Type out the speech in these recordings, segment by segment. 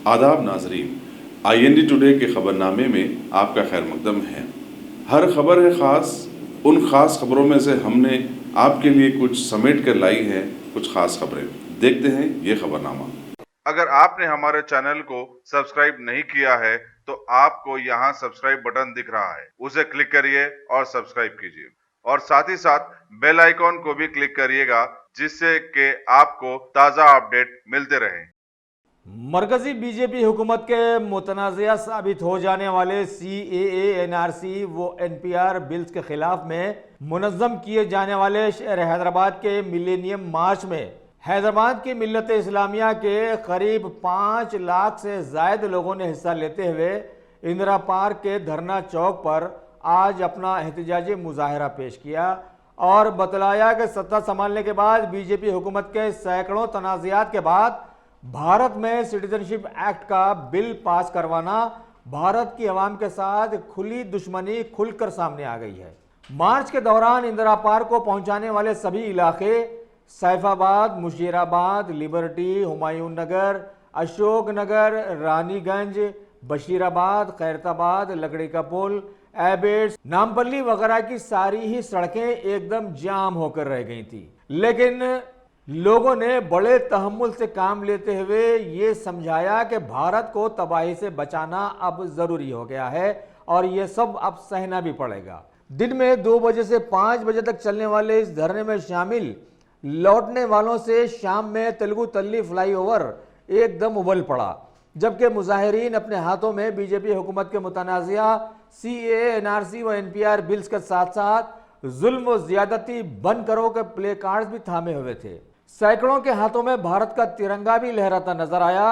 आदाब नाजरीन, IND today के खबरनामे में आपका खैर मकदम है। हर खबर है ख़ास। उन ख़ास खबरों में से हमने आपके लिए कुछ समेट कर लाई हैं कुछ ख़ास खबरें। देखते हैं ये खबरनामा। अगर आपने हमारे चैनल को सब्सक्राइब नहीं किया है तो आपको यहाँ सब्सक्राइब बटन दिख रहा है, उसे क्लिक करिए और सब्सक्राइब कीजिए और साथ ही साथ बेल आइकॉन को भी क्लिक करिएगा, जिससे कि आपको ताज़ा अपडेट मिलते रहें। मरकजी बीजेपी हुकूमत के मुतनाज़िया साबित हो जाने वाले CAA, NRC व NPR बिल्स के खिलाफ में मुनज़्ज़म किए जाने वाले शहर हैदराबाद के मिलेनियम मार्च में हैदराबाद की मिल्लत इस्लामिया के करीब 5 लाख से ज़ायद लोगों ने हिस्सा लेते हुए इंदिरा पार्क के धरना चौक पर आज अपना एहतजाजी मुजाहरा पेश किया और बतलाया कि सत्ता संभालने के बाद बीजेपी हुकूमत के सैकड़ों तनाज़ात के बाद भारत में सिटीजनशिप एक्ट का बिल पास करवाना भारत की आवाम के साथ खुली दुश्मनी खुलकर सामने आ गई है। मार्च के दौरान इंदिरा पार्क को पहुंचाने वाले सभी इलाके सैफाबाद, मुशीराबाद, लिबर्टी, हुमायूं नगर, अशोक नगर, रानीगंज, बशीराबाद, खैरताबाद, लकड़ी का पुल, एबेट्स, नामपल्ली वगैरह की सारी ही सड़कें एकदम जाम होकर रह गई थी। लेकिन लोगों ने बड़े तहम्मुल से काम लेते हुए ये समझाया कि भारत को तबाही से बचाना अब जरूरी हो गया है और ये सब अब सहना भी पड़ेगा। दिन में 2 बजे से 5 बजे तक चलने वाले इस धरने में शामिल लौटने वालों से शाम में तेलुगु तल्ली फ्लाईओवर एकदम उबल पड़ा, जबकि मुजाहिरीन अपने हाथों में बीजेपी हुकूमत के मुतनाज़िया CAA, NRC व NPR बिल्स के साथ साथ जुल्म व ज्यादती बंद करो के प्ले कार्ड्स भी थामे हुए थे। सैकड़ों के हाथों में भारत का तिरंगा भी लहराता नजर आया,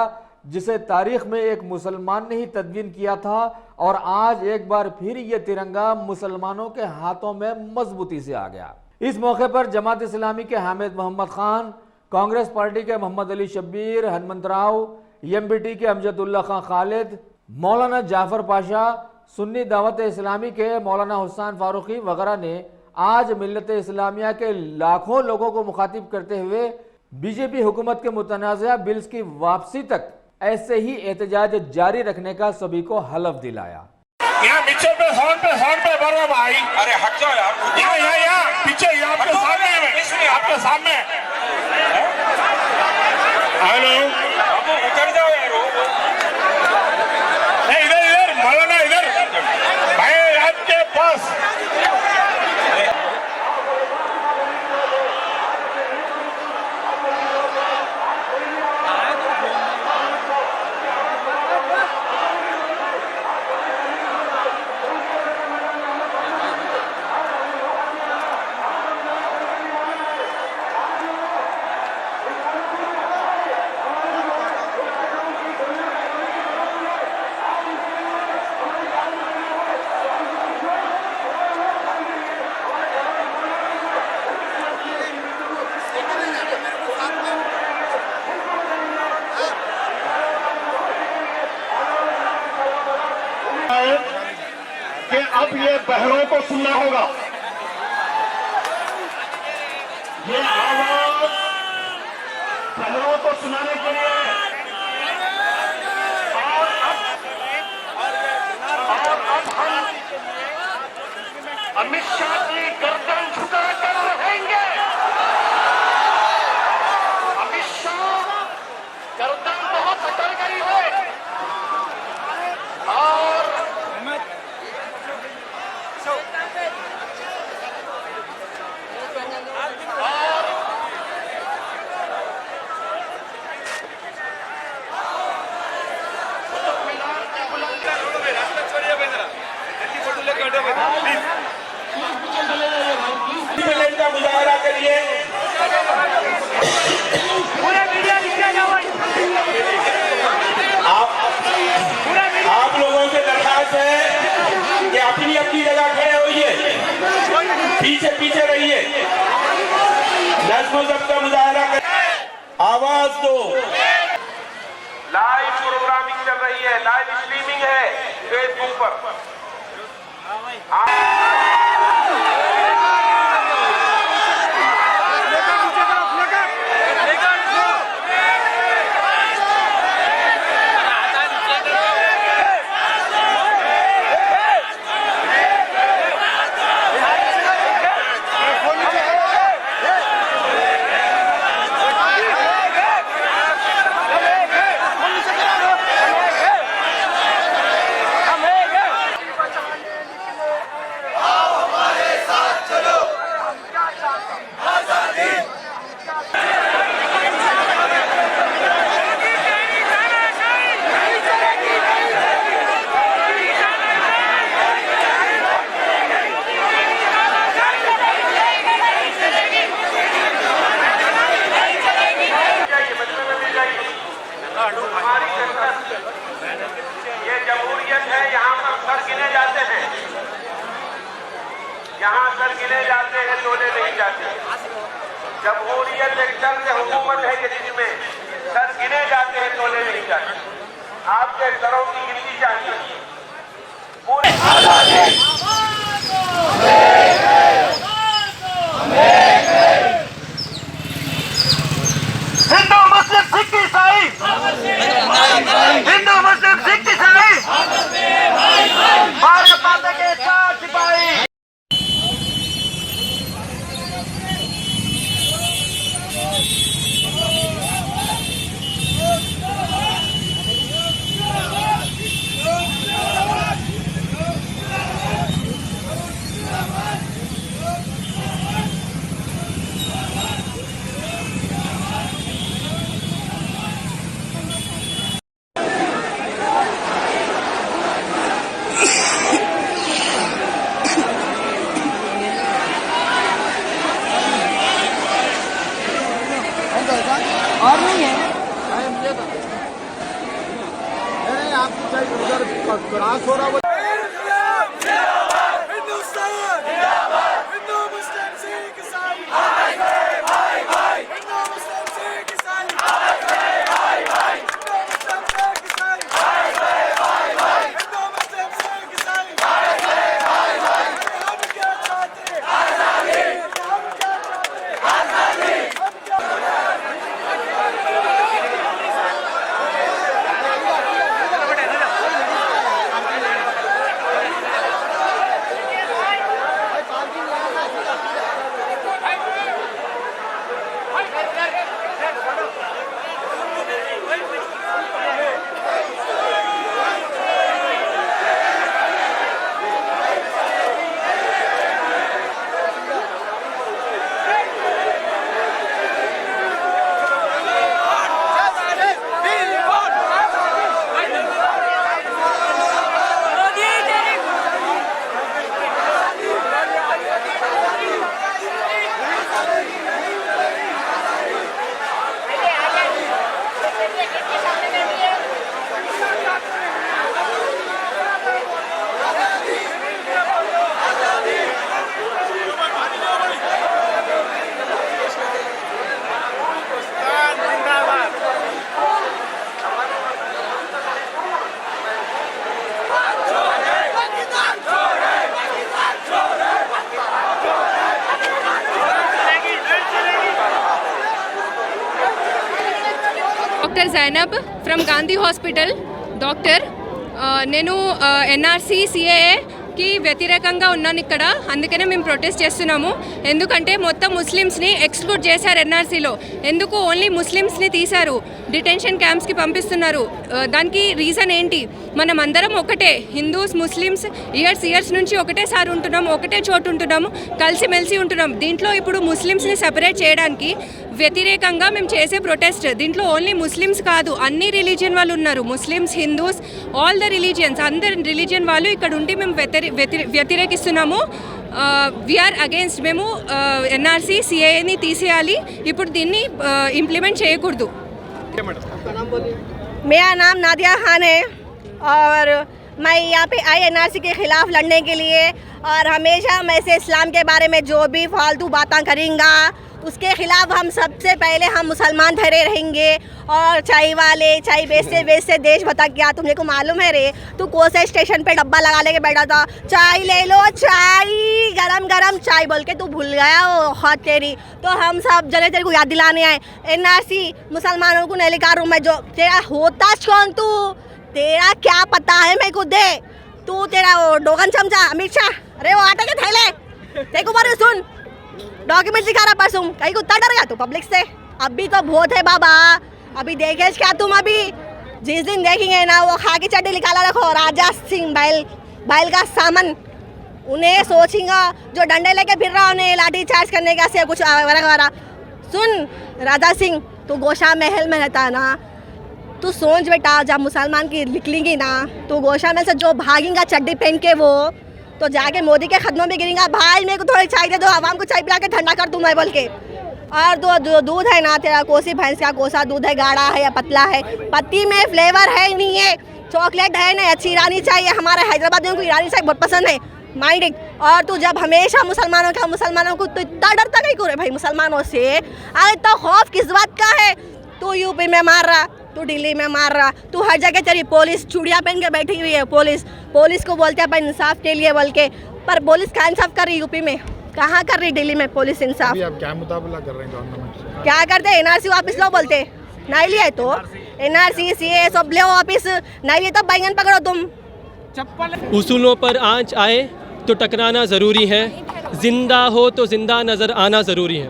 जिसे तारीख में एक मुसलमान ने ही तदवीन किया था और आज एक बार फिर यह तिरंगा मुसलमानों के हाथों में मजबूती से आ गया। इस मौके पर जमात इस्लामी के हामिद मोहम्मद खान, कांग्रेस पार्टी के मोहम्मद अली शब्बीर, हनुमंत राव, MBT के अमजदुल्ला खान खालिद, मौलाना जाफर पाशा, सुन्नी दावत इस्लामी के मौलाना हुसैन फारूकी वगैरह ने आज मिल्लत इस्लामिया के लाखों लोगों को मुखातिब करते हुए बीजेपी हुकूमत के मुतनाज़ा बिल्स की वापसी तक ऐसे ही एहतजाज जारी रखने का सभी को हलफ दिलाया। यहाँ मिक्सर पे हॉर्न पे भर रहा भाई। अरे हट जाओ यार। यहाँ पीछे आपके सामने है, आपके सामने। हेलो, उतर जाओ यार। नहीं इधर मौलाना इधर भाई आपके पास। कि अब ये बहरों को सुनना होगा। ये आवाज बहरों को सुनाने के लिए और अब हम अमित शाह की गर्दन झुकाकर रहेंगे। अमित शाह गर्दन बहुत अटल गई है और का मुजाहरा करिए। आप लोगों से दरखास्त है कि अपनी अपनी जगह खड़े होइए, पीछे पीछे रहिए। नज़्म ज़ब्त का मुजाहरा करिए, आवाज दो। लाइव प्रोग्रामिंग चल रही है, लाइव स्ट्रीमिंग है फेसबुक पर। जमहूरियत एक तर्ज हुकूमत है कि जिसमें सर गिने जाते हैं, तोले नहीं जाते। आपके सरों की गिनती चाहिए। पूरे हिंदू मुस्लिम सिख ईसाई, हिंदू मुस्लिम सिख ईसाई, भारत माता के साथ सिपाही। और नहीं है अरे आपकी चाहिए उधर क्रॉस हो रहा। Doctor Zainab from Gandhi hospital. Doctor నేను ఎన్ఆర్సీ సిఏఏకి వ్యతిరేకంగా ఉన్నాను ఇక్కడ. అందుకనే మేము ప్రొటెస్ట్ చేస్తున్నాము. ఎందుకంటే మొత్తం ముస్లిమ్స్ని ఎక్స్క్లూడ్ చేశారు ఎన్ఆర్సీలో. ఎందుకు ఓన్లీ ముస్లిమ్స్ని తీశారు, డిటెన్షన్ క్యాంప్స్కి పంపిస్తున్నారు. దానికి రీజన్ ఏంటి? మనం అందరం ఒకటే, హిందూస్ ముస్లిమ్స్ ఇయర్స్ నుంచి ఒకటేసారి ఉంటున్నాము, ఒకటే చోటు ఉంటున్నాము, కలిసిమెలిసి ఉంటున్నాం. దీంట్లో ఇప్పుడు ముస్లిమ్స్ని సెపరేట్ చేయడానికి వ్యతిరేకంగా మేము చేసే ప్రొటెస్ట్. దీంట్లో ఓన్లీ ముస్లిమ్స్ కాదు, అన్ని రిలీజియన్ వాళ్ళు ఉన్నారు. Muslims, Hindus, all the religions, అందరి రిలీజియన్ వాళ్ళు ఇక్కడ ఉండి మేము వ్యతిరేకిస్తున్నాము. We are against. మేము ఎన్ఆర్సీ సిఏఏని తీసేయాలి. ఇప్పుడు దీన్ని ఇంప్లిమెంట్ చేయకూడదు. मेरा नाम नादिया खान है और मैं यहाँ पे आई एनआरसी के ख़िलाफ़ लड़ने के लिए, और हमेशा मैं से इस्लाम के बारे में जो भी फालतू बातें करेंगा उसके ख़िलाफ़ हम सबसे पहले हम मुसलमान ठहरे रहेंगे। और चाय वाले चाय बेचते देश बता क्या तुमने को मालूम है रे? तू कौन से स्टेशन पे डब्बा लगा लेके बैठा था, चाय ले लो, चाय गरम चाय बोल के तू भूल गया वो हाथ तेरी। तो हम सब जने तेरे को याद दिलाने आए, एनआरसी मुसलमानों को नहीं लिखा रूम में। जो तेरा होता कौन तू, तेरा क्या पता है मेरे को दे। तू तेरा वो डोगन चमचा अमित शाह, अरे वो आटे के थैले तेरे को बारे सुन, डॉक्यूमेंट दिखा रहा परसों, कहीं को उतना डर गया तू पब्लिक से? अभी तो बहुत है बाबा, अभी देखे क्या तुम? अभी जिस दिन देखेंगे ना वो खाकी चड्डी निकाला रखो, राजा सिंह बैल का सामान उन्हें सोचेंगे, जो डंडे लेके फिर रहा उन्हें लाठी चार्ज करने का से कुछ वगैरह। सुन राजा सिंह, तू गोशा महल में रहता है ना, तू सोच बेटा, जब मुसलमान की निकलेंगी ना तो गोशा महल से जो भागेगा चड्डी पहन के वो तो जाके मोदी के कदमों में गिरेगा, भाई मेरे को थोड़ी चाय दे दो, आवाम को चाय पिला के ठंडा कर दूँ मैं बोल के। और जो दूध है ना तेरा, कोसी भैंस का कोसा दूध है, गाढ़ा है या पतला है, पत्ती में फ्लेवर है नहीं है, चॉकलेट है ना, अच्छी ईरानी चाहिए। हमारे हैदराबादियों को ईरानी चाय बहुत पसंद है, माइंड और तू जब हमेशा मुसलमानों को तो इतना डरता कहीं करे भाई मुसलमानों से, अरे तो खौफ किस बात का है? तू यूपी में मार रहा, तू दिल्ली में मार रहा, तू हर जगह तेरी पुलिस चूड़ियाँ पहन के बैठी हुई है। पुलिस को बोलते हैं अपन इंसाफ के लिए बोल के, पर पुलिस कहाँ इंसाफ कर रही यूपी में? कहाँ कर रही दिल्ली में पुलिस इंसाफ? अभी आप क्या मुकाबला कर रहे हैं गवर्नमेंट से? क्या करते? एनआरसी वापस लो बोलते, नहीं लिया तो एनआरसी सीए सब ले वापस, नहीं लिया तो बैंगन पकड़ो तुम। उसूलों पर आंच आए तो टकराना ज़रूरी है, ज़िंदा हो तो ज़िंदा नज़र आना ज़रूरी है।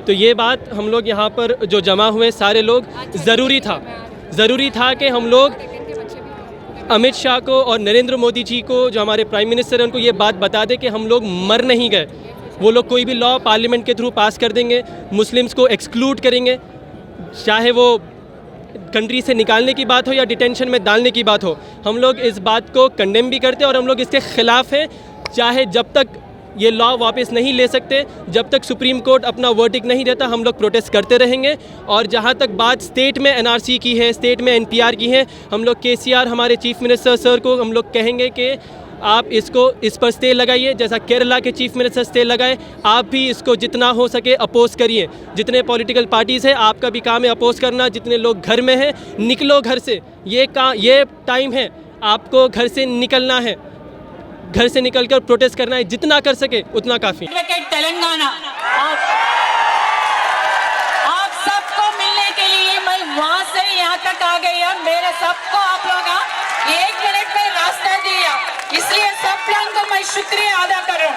तो ये बात हम लोग यहाँ पर जो जमा हुए सारे लोग, ज़रूरी था कि हम लोग अमित शाह को और नरेंद्र मोदी जी को, जो हमारे प्राइम मिनिस्टर हैं, उनको ये बात बता दें कि हम लोग मर नहीं गए। वो लोग कोई भी लॉ पार्लियामेंट के थ्रू पास कर देंगे, मुस्लिम्स को एक्सक्लूड करेंगे, चाहे वो कंट्री से निकालने की बात हो या डिटेंशन में डालने की बात हो। हम लोग इस बात को कंडेम भी करते हैं और हम लोग इसके ख़िलाफ़ हैं। चाहे जब तक ये लॉ वापस नहीं ले सकते, जब तक सुप्रीम कोर्ट अपना वर्डिक्ट नहीं देता, हम लोग प्रोटेस्ट करते रहेंगे। और जहाँ तक बात स्टेट में एनआरसी की है, स्टेट में एनपीआर की है, हम लोग केसीआर हमारे चीफ मिनिस्टर सर को हम लोग कहेंगे कि आप इस पर स्टे लगाइए, जैसा केरला के चीफ मिनिस्टर स्टे लगाए। आप भी इसको जितना हो सके अपोज़ करिए। जितने पॉलिटिकल पार्टीज़ हैं, आपका भी काम है अपोज़ करना। जितने लोग घर में हैं, निकलो घर से। ये टाइम है, आपको घर से निकलना है, घर से निकलकर प्रोटेस्ट करना है। जितना कर सके उतना काफ़ी। तेलंगाना आप सबको मिलने के लिए मैं वहाँ से यहाँ तक आ गई हूँ। मेरे सबको आप लोग 1 मिनट में रास्ता दिया, इसलिए सब लोगों को मैं शुक्रिया अदा करूँ।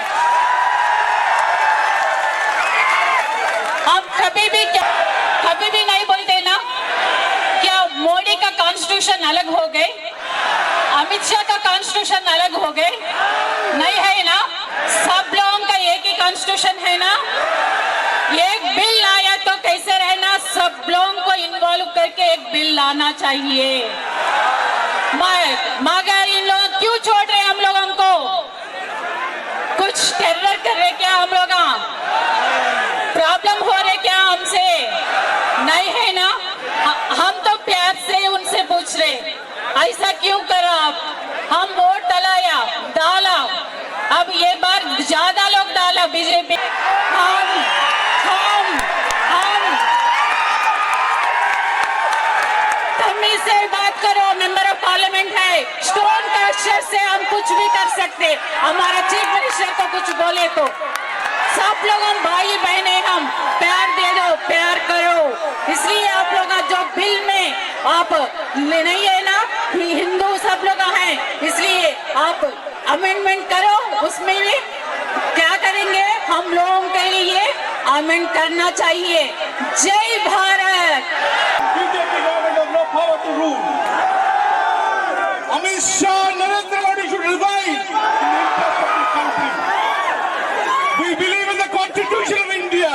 हम कभी भी नहीं बोलते ना क्या मोदी का कॉन्स्टिट्यूशन अलग हो गए, अमित शाह का कॉन्स्टिट्यूशन अलग हो गए, नहीं है ना? सब लोगों का एक ही कॉन्स्टिट्यूशन है ना? एक बिल आया तो कैसे रहना, सब लोगों को इन्वॉल्व करके एक बिल लाना चाहिए। मगर इन लोग क्यों छोड़ रहे हम लोगों को? कुछ टेरर कर रहे क्या हम लोग? प्रॉब्लम हो रहे क्या हमसे? नहीं है ना? हम तो प्यार से उनसे पूछ रहे, ऐसा क्यों करा आप? हम वोट डाला, अब ये बार ज्यादा लोग डाला बीजेपी। हम तमीज से बात करो, मेंबर ऑफ पार्लियामेंट है, स्टोन का अक्षर से हम कुछ भी कर सकते। हमारा चीफ मिनिस्टर को कुछ बोले तो सब लोग हम भाई बहने, हम प्यार दे दो, प्यार करो। इसलिए आप लोग जो बिल में आप नहीं है ना, हिंदू सब लोग हैं, इसलिए आप अमेंडमेंट करो। उसमें भी क्या करेंगे, हम लोगों के लिए अमेंड करना चाहिए। जय Bharat. BJP government has no power to rule. Amit Shah, Narendra Modi should resign in the interest of this country. We believe in the Constitution of India,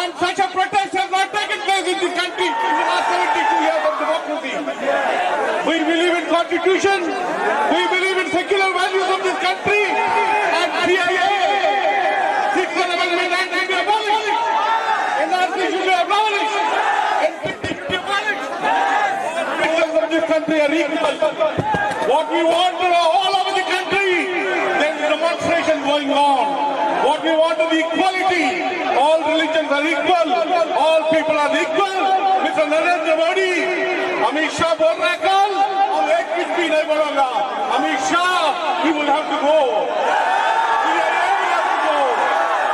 and such a protest has not taken place in this country in the last 72 years of democracy. We believe in Constitution, we believe in secular values of this country, and CIA, 6th Amendment Act should be abolished, NRC should be abolished, NPT should be abolished. Citizens of this country are equal. What we want all over the country, there is demonstration going on. What we want is equality. All religions are equal. All people are equal. Mr. Narendra Modi, Amit Shah बोल रहा है कल, और एक कुछ भी नहीं बोलूँगा। Amit Shah, he will have to go. CIA will have to go.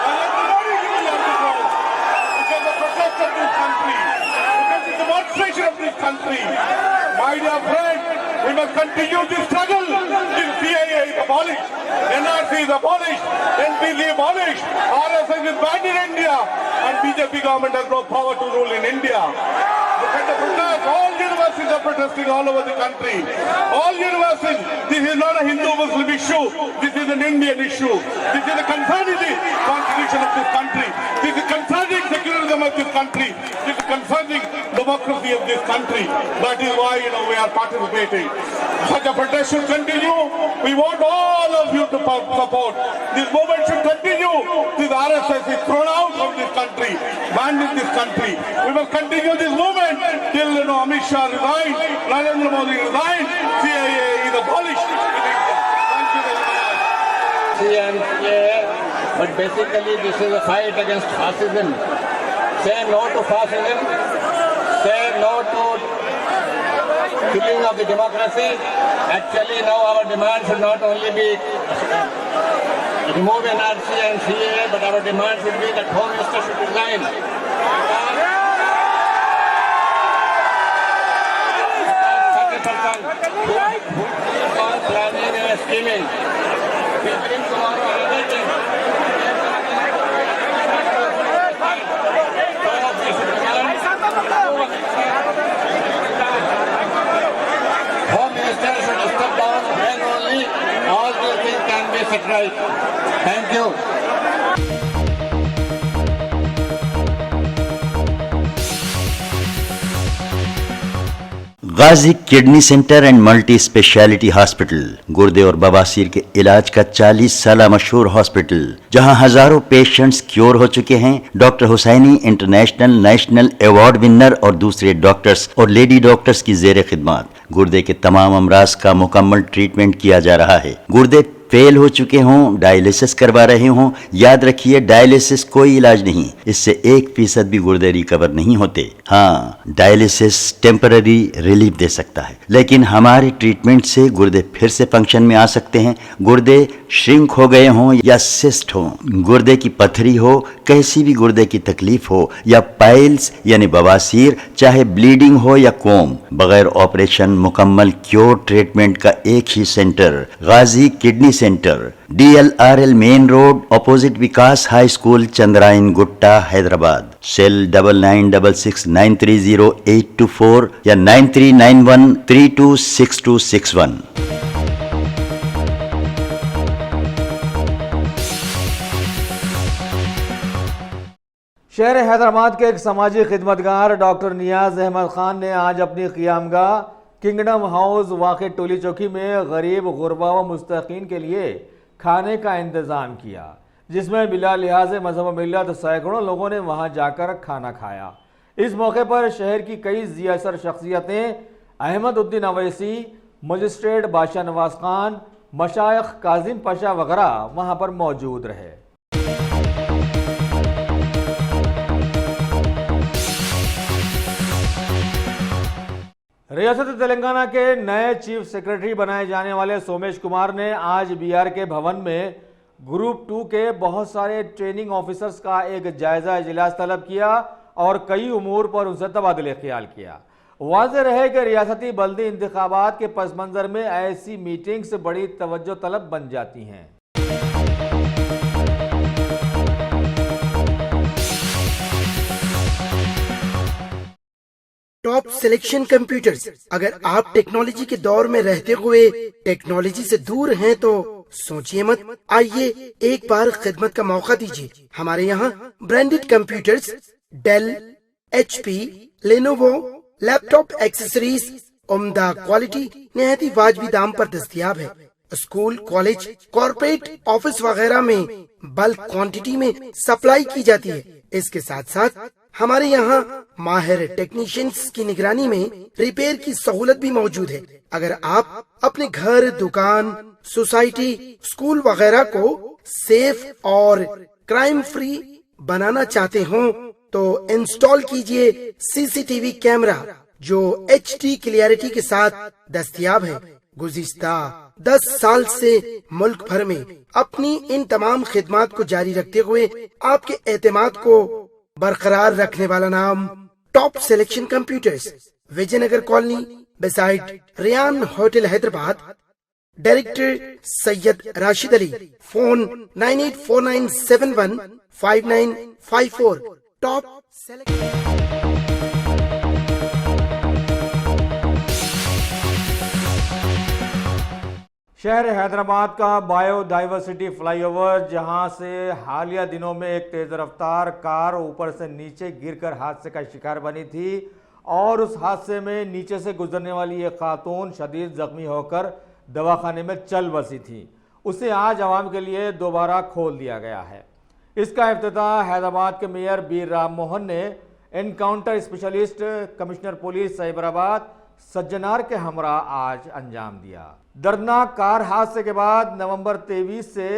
Narendra Modi will have to go. Because the protest of this country, because the demonstration of this country. My dear friend, we must continue this struggle till CIA is abolished, NRC is abolished, NPC is abolished, RSS is banned in India, and BJP government has no power to rule in India. Look at the protest. All universities are protesting all over the country. All universities. This is not a Hindu-Muslim issue. This is an Indian issue. This is a concerning the constitution of this country. This is concerning secularism of this country. This is concerning democracy of this country. That is why we are participating. Such a protest should continue. We want all of you to support. This movement should continue. This RSS is thrown out of this country, banned in this country. We must continue this movement till Amit Shah resigns, Narendra Modi resigns, CIA is abolished in India. Thank you very much. NRC and CAA, but basically this is a fight against fascism. Say no to fascism, say no to killing of the democracy. Actually now our demand should not only be remove NRC and CAA, but our demand should be that Home Minister should resign. Such a person who is all planning and scheming. We bring tomorrow another thing. Home Minister should step down, then only all these things can be set right. Thank you. Ghazi kidney centre and multi speciality hospital, गुर्दे और बवासीर के इलाज का 40 साल मशहूर hospital, जहां हजारों पेशेंट्स क्योर हो चुके हैं। Doctor Hussaini international national award winner और दूसरे डॉक्टर्स और लेडी डॉक्टर्स की जेर खिदमत गुर्दे के तमाम अमराज का मुकम्मल ट्रीटमेंट किया जा रहा है। गुर्दे फेल हो चुके हों, डायलिसिस करवा रहे हों, याद रखिए डायलिसिस कोई इलाज नहीं, इससे 1% भी गुर्दे रिकवर नहीं होते। हाँ, डायलिसिस टेम्पररी रिलीफ दे सकता है, लेकिन हमारे ट्रीटमेंट से गुर्दे फिर से फंक्शन में आ सकते हैं। गुर्दे श्रिंक हो गए हों या सिस्ट हो, गुर्दे की पथरी हो, कैसी भी गुर्दे की तकलीफ हो या पाइल्स यानी बवासीर, चाहे ब्लीडिंग हो या कोम, बगैर ऑपरेशन मुकम्मल क्योर ट्रीटमेंट का एक ही center, Ghazi kidney center, DLRL main road, opposite Vikas high school, Chandrayan Gutta, Hyderabad. Cell 9966930824 या 9391326261। शहर हैदराबाद के एक समाजी खिदमतगार डॉक्टर नियाज अहमद खान ने आज अपनी क़ियामगाह किंगडम हाउस वाक़े टोली चौकी में गरीब गुरबा व मुस्तकीन के लिए खाने का इंतज़ाम किया, जिसमें बिला लिहाज मजहब मिल्लत सैकड़ों लोगों ने वहां जाकर खाना खाया। इस मौके पर शहर की कई ज़ियासर शख्सियतें, अहमद उद्दीन अवैसी, मजिस्ट्रेट बादशाह नवाज खान, मशाइख काजिम पाशा वगैरह वहां पर मौजूद रहे। रियासत तेलंगाना के नए चीफ सेक्रेटरी बनाए जाने वाले सोमेश कुमार ने आज BRK भवन में ग्रुप 2 के बहुत सारे ट्रेनिंग ऑफिसर्स का एक जायजा इजलास तलब किया और कई उमूर पर उनसे तबादले ख्याल किया। वाज़ेह रहे कि रियासती बल्दी इंतखाबात के पस मंज़र में ऐसी मीटिंग्स बड़ी तवज्जो तलब बन जाती हैं। टॉप सिलेक्शन कंप्यूटर्स, अगर आप टेक्नोलॉजी के दौर में रहते हुए टेक्नोलॉजी से दूर हैं तो सोचिए मत, आइए एक बार खिदमत का मौका दीजिए। हमारे यहाँ branded computers, Dell, HP, Lenovo, laptop accessories उम्दा क्वालिटी निहायत ही वाजबी दाम पर दस्तयाब है। स्कूल, कॉलेज, कॉर्पोरेट ऑफिस वगैरह में बल्क क्वांटिटी में सप्लाई की जाती है। इसके साथ साथ हमारे यहाँ माहिर टेक्नीशियंस की निगरानी में रिपेयर की सहूलत भी मौजूद है। अगर आप अपने घर, दुकान, सोसाइटी, स्कूल वगैरह को सेफ और क्राइम फ्री बनाना चाहते हो तो इंस्टॉल कीजिए CCTV कैमरा जो HD क्लियरिटी के साथ दस्तयाब है। गुज़िश्ता 10 साल से मुल्क भर में अपनी इन तमाम खिदमात को जारी रखते हुए आपके एतमाद को बरकरार रखने वाला नाम top selection computers, Vijayanagar colony, beside Riyan hotel, Hyderabad. Director Syed Rashid Ali. Phone 9849715954। Top शहर हैदराबाद का बायोडाइवर्सिटी फ्लाईओवर, जहां से हालिया दिनों में एक तेज रफ्तार कार ऊपर से नीचे गिरकर हादसे का शिकार बनी थी और उस हादसे में नीचे से गुजरने वाली एक खातून शदीद जख्मी होकर दवाखाने में चल बसी थी, उसे आज आवाम के लिए दोबारा खोल दिया गया है। इसका इफ्तिताह हैदराबाद के मेयर बी राम मोहन ने encounter specialist, commissioner police Cyberabad, Sajjanar के हमरा आज अंजाम दिया। दर्दनाक कार हादसे के बाद नवंबर 23 से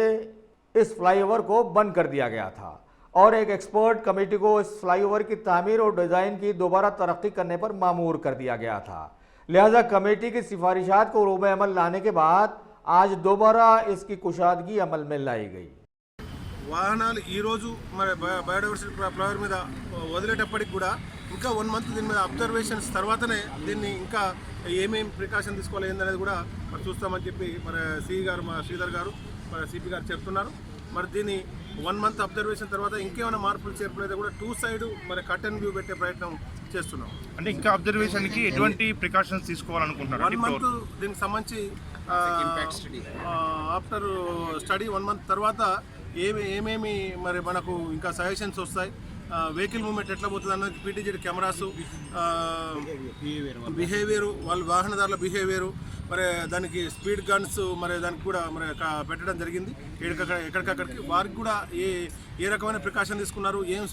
इस फ्लाईओवर को बंद कर दिया गया था और एक एक्सपर्ट कमेटी को इस फ्लाईओवर की तामीर और डिज़ाइन की दोबारा तरक्की करने पर मामूर कर दिया गया था। लिहाजा कमेटी की सिफारिशात को रूबे अमल लाने के बाद आज दोबारा इसकी कुशादगी अमल में लाई गई। వాహనాలు ఈ రోజు మరి బయోడైవర్సిటీ ఫ్లైఓవర్ మీద వదిలేటప్పటికి కూడా ఇంకా 1 మంత్ దీని మీద అబ్జర్వేషన్స్ తర్వాతనే దీన్ని ఇంకా ఏమేమి ప్రికాషన్ తీసుకోవాలి ఏందనేది కూడా మరి చూస్తామని చెప్పి మరి సిఈ గారు మా శ్రీధర్ గారు మరి సిపి గారు చెప్తున్నారు. మరి దీన్ని 1 మంత్ అబ్జర్వేషన్ తర్వాత ఇంకేమైనా మార్పులు చేర్పులు అయితే కూడా 2 సైడ్ మరి కట్ అండ్ వ్యూ పెట్టే ప్రయత్నం చేస్తున్నాం. అంటే ఇంకా అబ్జర్వేషన్కి ఎటువంటి ప్రికాషన్స్ తీసుకోవాలనుకుంటున్నారు? 1 మంత్ దీనికి సంబంధించి ఆఫ్టర్ స్టడీ 1 మంత్ తర్వాత ఏమేమి మరి మనకు ఇంకా సజెషన్స్ వస్తాయి, వెహికల్ మూవ్మెంట్ ఎట్లా పోతుంది అన్నది పీటీజెడ్ కెమెరాసు, బిహేవియరు, వాళ్ళ వాహనదారుల బిహేవియరు, మరి దానికి స్పీడ్ గన్స్ మరి దానికి కూడా మరి పెట్టడం జరిగింది. ఎక్కడికక్కడికి వారికి కూడా ఏ రకమైన ప్రికాషన్ తీసుకున్నారు, ఏం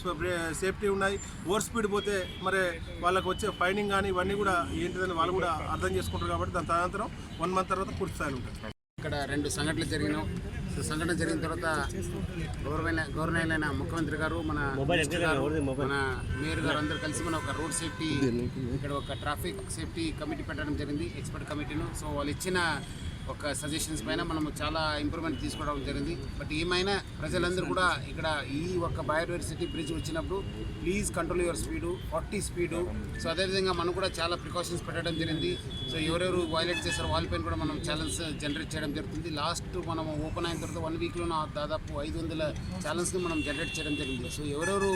సేఫ్టీ ఉన్నాయి, ఓవర్ స్పీడ్ పోతే మరి వాళ్ళకు వచ్చే ఫైనింగ్ కానీ ఇవన్నీ కూడా ఏంటిదని వాళ్ళు కూడా అర్థం చేసుకుంటారు. కాబట్టి దాని తదనంతరం 1 మంత్ తర్వాత పూర్తి స్థాయిలో ఉంటుంది. ఇక్కడ 2 సంఘటనలు జరిగినాయి. సంఘటన జరిగిన తర్వాత గవర్నర్ ముఖ్యమంత్రి గారు, మన మేయర్ గారు అందరూ కలిసి మన ఒక రోడ్ సేఫ్టీ, ఇక్కడ ఒక ట్రాఫిక్ సేఫ్టీ కమిటీ పెట్టడం జరిగింది, ఎక్స్పర్ట్ కమిటీను. సో వాళ్ళు ఇచ్చిన ఒక సజెషన్స్ పైన మనము చాలా ఇంప్రూవ్మెంట్ తీసుకోవడం జరిగింది. బట్ ఏమైనా ప్రజలందరూ కూడా ఇక్కడ ఈ ఒక బయోడైవర్సిటీ బ్రిడ్జ్ వచ్చినప్పుడు please control your speed, 40 speed. So అదేవిధంగా మనం కూడా చాలా ప్రికాషన్స్ పెట్టడం జరిగింది. సో ఎవరెవరు వైలేట్ చేస్తారో వాళ్ళపైన కూడా మనం ఛాలెంజ్ జనరేట్ చేయడం జరుగుతుంది. లాస్ట్ మనం ఓపెన్ అయిన తర్వాత 1 వీక్లో దాదాపు 500 ఛాలెంజ్ని మనం జనరేట్ చేయడం జరిగింది. సో ఎవరెవరు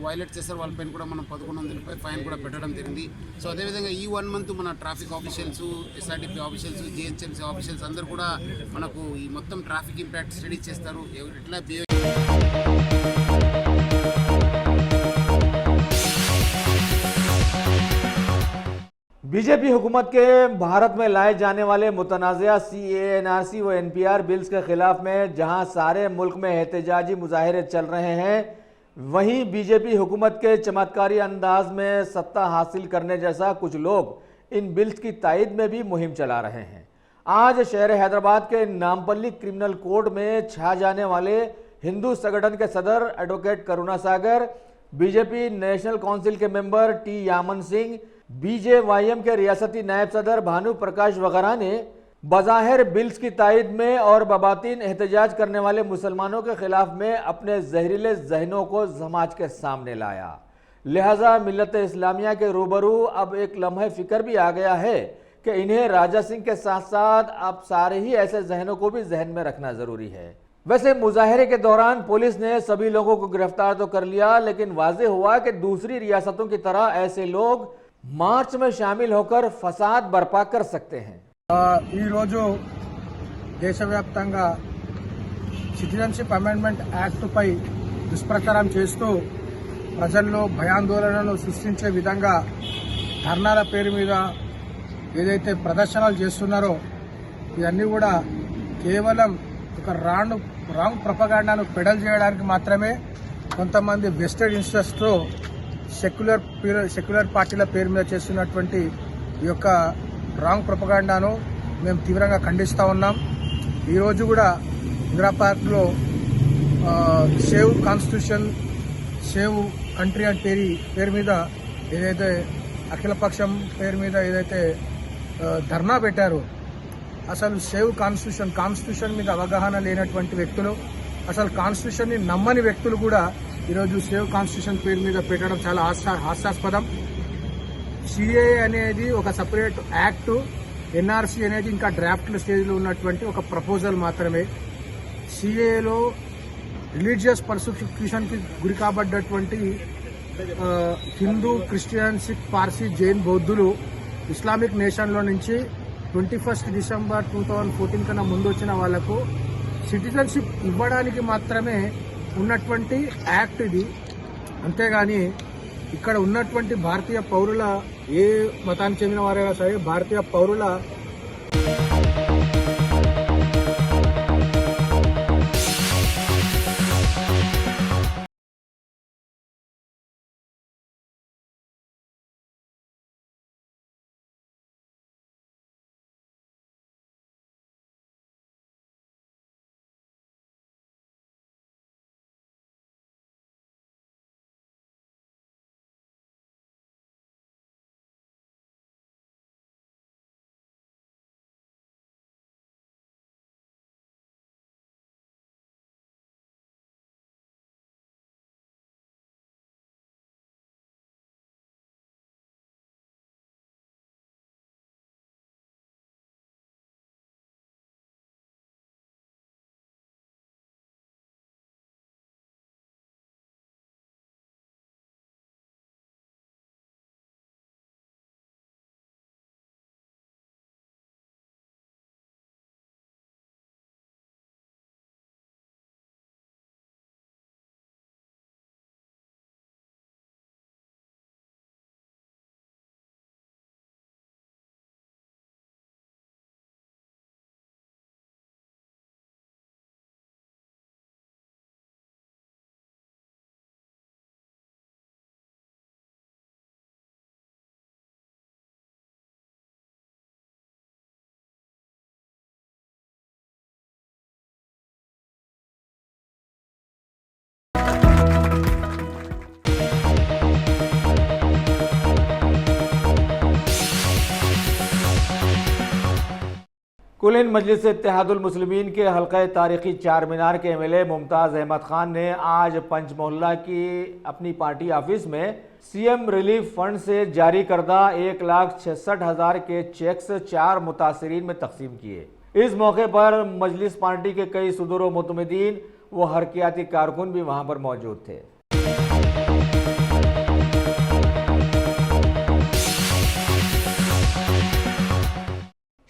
వైలేట్ చేస్తారో వాళ్ళపైన కూడా మనం 1100 ఫైన్ కూడా పెట్టడం జరిగింది. సో అదేవిధంగా ఈ 1 మంత్ మన traffic officials, SRTP officials, GHMC officials అందరూ కూడా మనకు ఈ మొత్తం ట్రాఫిక్ ఇంపాక్ట్ స్టడీ చేస్తారు. ఎట్లా बीजेपी हुकूमत के भारत में लाए जाने वाले मुतनाज़ा CAA NRC व NPR बिल्स के खिलाफ में जहां सारे मुल्क में एहतजाजी मुजाहरे चल रहे हैं, वहीं बीजेपी हुकूमत के चमत्कारी अंदाज में सत्ता हासिल करने जैसा कुछ लोग इन बिल्स की तायद में भी मुहिम चला रहे हैं। आज शहर हैदराबाद के नामपल्ली क्रिमिनल कोर्ट में छा जाने वाले हिंदू संगठन के सदर एडवोकेट करुणा सागर, बीजेपी नेशनल काउंसिल के मेंबर T यामन सिंह, BJYM के रियासती नायब सदर भानु प्रकाश वगैरह ने बज़ाहिर बिल्स की तायद में और बबातीन एहतजाज करने वाले मुसलमानों के खिलाफ में अपने जहरीले जहनों को समाज के सामने लाया। लिहाजा मिल्लत इस्लामिया के रूबरू अब एक लम्हे फिक्र भी आ गया है कि इन्हें राजा सिंह के साथ साथ अब सारे ही ऐसे जहनों को भी जहन में रखना ज़रूरी है। वैसे मुजाहरे के दौरान पुलिस ने सभी लोगों को गिरफ्तार तो कर लिया, लेकिन वाज़ेह हुआ कि दूसरी रियासतों की तरह ऐसे लोग मार्च में शामिल होकर फसाद बर्पा कर सकते हैं। దేశవ్యాప్తంగా సిటిజన్షిప్ అమెండ్మెంట్ యాక్ట్ పై దుష్ప్రచారం చేస్తూ ప్రజల్లో భయాందోళనను సృష్టించే విధంగా ధర్నాల పేరు మీద ఏదైతే ప్రదర్శనలు చేస్తున్నారో ఇవన్నీ కూడా కేవలం ఒక రాంగ్ ప్రొపగాండాను పెడల్ చేయడానికి మాత్రమే కొంతమంది వెస్టెడ్ ఇంట్రెస్ట్తో సెక్యులర్ పార్టీల పేరు మీద చేస్తున్నటువంటి ఈ యొక్క రాంగ్ ప్రొపగాండాను మేము తీవ్రంగా ఖండిస్తూ ఉన్నాం. ఈరోజు కూడా ఇందిరా పార్క్లో save constitution, save country and పేరు మీద ఏదైతే అఖిలపక్షం పేరు మీద ఏదైతే ధర్నా పెట్టారో, అసలు సేవ్ కాన్స్టిట్యూషన్ మీద అవగాహన లేనటువంటి వ్యక్తులు, అసలు కాన్స్టిట్యూషన్ని నమ్మని వ్యక్తులు కూడా ఈరోజు సేవ్ కాన్స్టిట్యూషన్ పేరు మీద పెట్టడం చాలా హాస్యాస్పదం. CAA అనేది ఒక సపరేట్ యాక్ట్, NRC అనేది ఇంకా డ్రాఫ్ట్ స్టేజ్లో ఉన్నటువంటి ఒక ప్రపోజల్ మాత్రమే. CAAలో రిలీజియస్ పర్సిక్యూషన్కి గురి కాబడ్డటువంటి హిందూ, క్రిస్టియన్, సిక్, పార్సీ, జైన్, బౌద్ధులు ఇస్లామిక్ నేషన్లో నుంచి 21 డిసెంబర్ 2014 కన్నా ముందు వచ్చిన వాళ్లకు సిటిజన్షిప్ ఇవ్వడానికి మాత్రమే ఉన్నటువంటి యాక్ట్ ఇది. అంతేగాని ఇక్కడ ఉన్నటువంటి భారతీయ పౌరుల, ఏ మతానికి చెందిన వారైనా సరే భారతీయ పౌరుల कुल हिंद मजलिस इत्तेहादुल मुस्लिमीन के हल्का तारीखी चार मीनार के एमएलए मुमताज़ अहमद खान ने आज पंचमोहल्ला की अपनी पार्टी ऑफिस में सीएम रिलीफ फंड से जारी करदा 1,66,000 के चेक्स 4 मुतासरीन में तकसीम किए। इस मौके पर मजलिस पार्टी के कई सदर व मुतमदीन व हरकियाती कारकुन भी वहां पर मौजूद थे।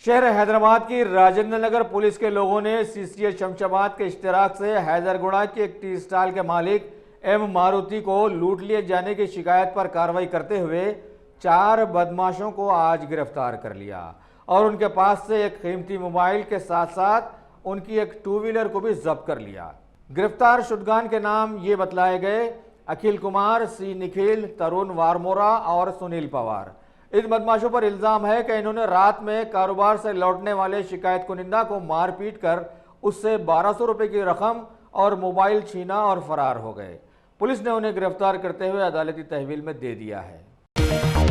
शहर हैदराबाद की राजेंद्र नगर पुलिस के लोगों ने सीसीएच शमशाबाद के इश्तराक से हैदरगुड़ा के एक टी स्टॉल के मालिक एम मारुति को लूट लिए जाने की शिकायत पर कार्रवाई करते हुए 4 बदमाशों को आज गिरफ्तार कर लिया और उनके पास से एक कीमती मोबाइल के साथ साथ उनकी एक 2 व्हीलर को भी जब्त कर लिया। गिरफ्तार शुदगान के नाम ये बतलाए गए अखिल कुमार, सी निखिल, तरुण वारमोरा और सुनील पवार। इन बदमाशों पर इल्जाम है कि इन्होंने रात में कारोबार से लौटने वाले शिकायत कुनिंदा को मारपीट कर उससे 1200 रुपए की रकम और मोबाइल छीना और फरार हो गए। पुलिस ने उन्हें गिरफ्तार करते हुए अदालती तहवील में दे दिया है।